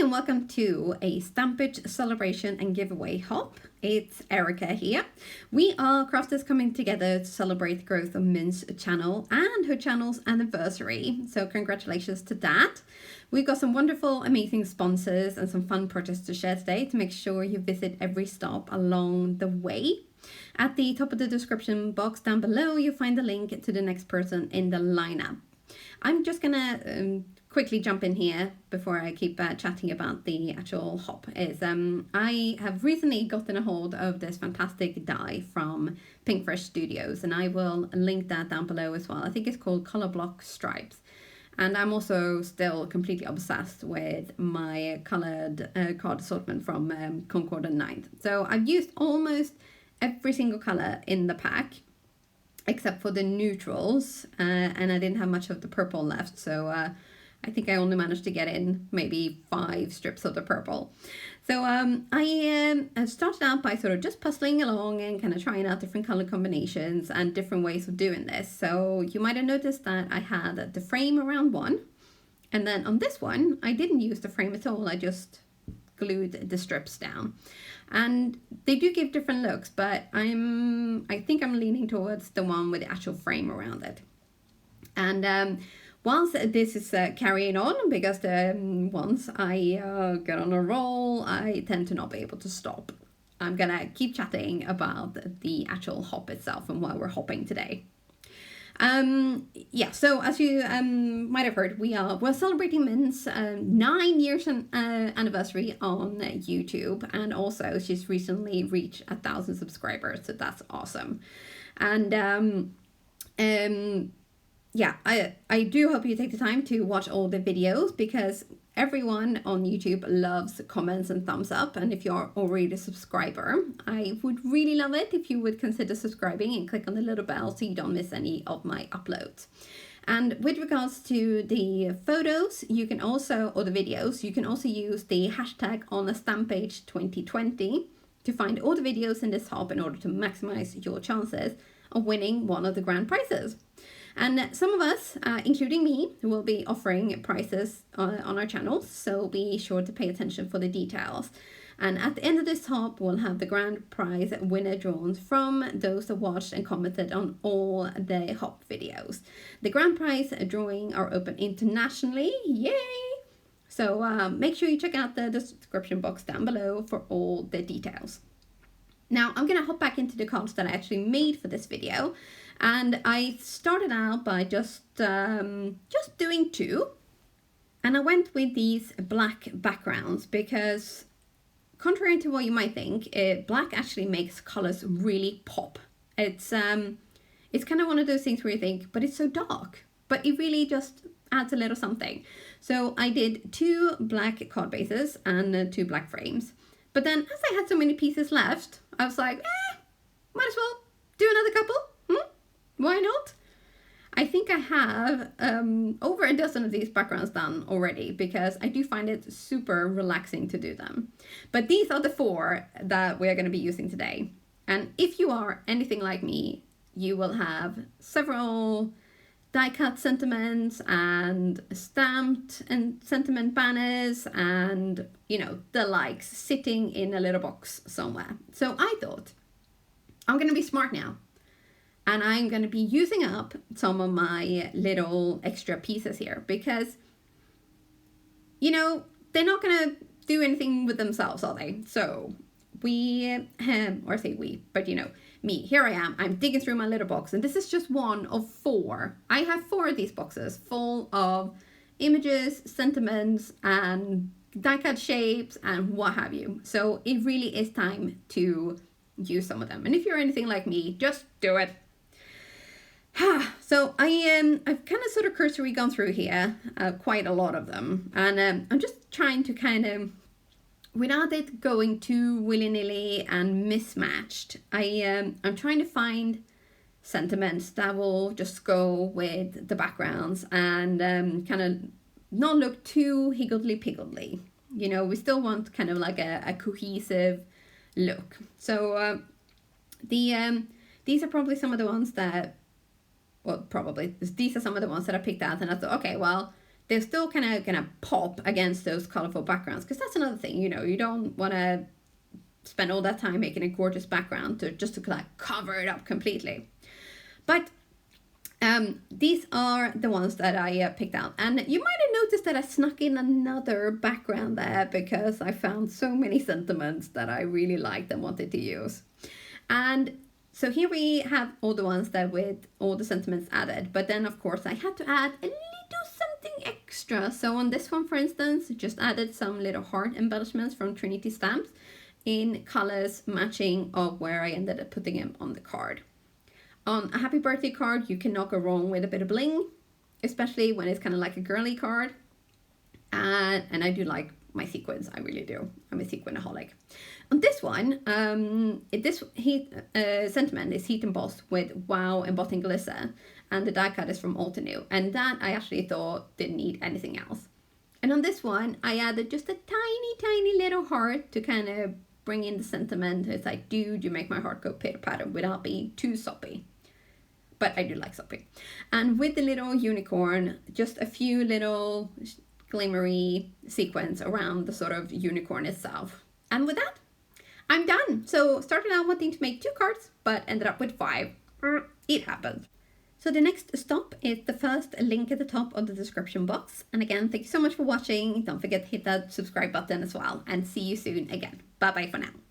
and welcome to a Stampage celebration and giveaway hop. It's Erica here. We are crafters coming together to celebrate the growth of Min's channel and her channel's anniversary. So congratulations to that. We've got some wonderful, amazing sponsors and some fun projects to share today to make sure you visit every stop along the way. At the top of the description box down below, you'll find the link to the next person in the lineup. I'm just gonna quickly jump in here before I keep chatting about the actual hop. I have recently gotten a hold of this fantastic die from Pinkfresh Studios, and I will link that down below as well. I think it's called Color Block Stripes. And I'm also still completely obsessed with my colored card assortment from Concord and 9th. So I've used almost every single color in the pack, except for the neutrals, and I didn't have much of the purple left, so I think I only managed to get in maybe 5 strips of the purple. So I started out by sort of just puzzling along and kind of trying out different color combinations and different ways of doing this. So you might have noticed that I had the frame around one, and then on this one I didn't use the frame at all. I just glued the strips down, and they do give different looks, but I think I'm leaning towards the one with the actual frame around it. And once this is carrying on, because once I get on a roll, I tend to not be able to stop. I'm gonna keep chatting about the actual hop itself and why we're hopping today. Yeah, so as you might have heard, we're celebrating Min's 9 years anniversary on YouTube, and also she's recently reached 1,000 subscribers, so that's awesome. And yeah, I do hope you take the time to watch all the videos, because everyone on YouTube loves comments and thumbs up. And if you're already a subscriber, I would really love it if you would consider subscribing and click on the little bell so you don't miss any of my uploads. And with regards to the photos, you can also, or the videos, you can also use the hashtag #OnAStampage2020 to find all the videos in this hop in order to maximize your chances of winning one of the grand prizes. And some of us, including me, will be offering prizes on our channels, so be sure to pay attention for the details. And at the end of this hop, we'll have the grand prize winner drawn from those that watched and commented on all the hop videos. The grand prize drawing are open internationally, yay! So make sure you check out the description box down below for all the details. Now I'm gonna hop back into the cards that I actually made for this video. And I started out by just doing 2, and I went with these black backgrounds because, contrary to what you might think, black actually makes colors really pop. It's kind of one of those things where you think, but it's so dark, but it really just adds a little something. So I did 2 black card bases and 2 black frames, but then as I had so many pieces left, I was like, might as well do another couple. Why not? I think I have over a dozen of these backgrounds done already, because I do find it super relaxing to do them. But these are the 4 that we're going to be using today. And if you are anything like me, you will have several die cut sentiments and stamped and sentiment banners and, you know, the likes sitting in a little box somewhere. So I thought, I'm going to be smart now. And I'm going to be using up some of my little extra pieces here, because, you know, they're not going to do anything with themselves, are they? So but you know, me, here I am. I'm digging through my little box, and this is just one of 4. I have 4 of these boxes full of images, sentiments, and die cut shapes, and what have you. So it really is time to use some of them. And if you're anything like me, just do it. So I've kind of sort of cursory gone through here, quite a lot of them, and I'm just trying to kind of, without it going too willy-nilly and mismatched, I'm trying to find sentiments that will just go with the backgrounds and kind of not look too higgledy-piggledy. You know, we still want kind of like a cohesive look. So these are probably some of the ones that, well, these are some of the ones that I picked out, and I thought, okay, well, they're still kind of gonna pop against those colorful backgrounds, because that's another thing, you know, you don't want to spend all that time making a gorgeous background to like cover it up completely. But these are the ones that I picked out, and you might have noticed that I snuck in another background there because I found so many sentiments that I really liked and wanted to use. And so here we have all the ones that with all the sentiments added, but then of course I had to add a little something extra. So on this one, for instance, just added some little heart embellishments from Trinity Stamps in colors matching of where I ended up putting them on the card. On a happy birthday card, you cannot go wrong with a bit of bling, especially when it's kind of like a girly card. And I do like my sequins, I really do. I'm a sequinaholic. On this one, this sentiment is heat embossed with Wow embossing glitter, and the die cut is from Altenew, and that I actually thought didn't need anything else. And on this one, I added just a tiny little heart to kind of bring in the sentiment. It's like, dude, you make my heart go pitter-patter without being too soppy. But I do like soppy. And with the little unicorn, just a few little glimmery sequins around the sort of unicorn itself. And with that, I'm done. So started out wanting to make 2 cards, but ended up with 5. It happened. So the next stop is the first link at the top of the description box. And again, thank you so much for watching. Don't forget to hit that subscribe button as well, and see you soon again. Bye bye for now.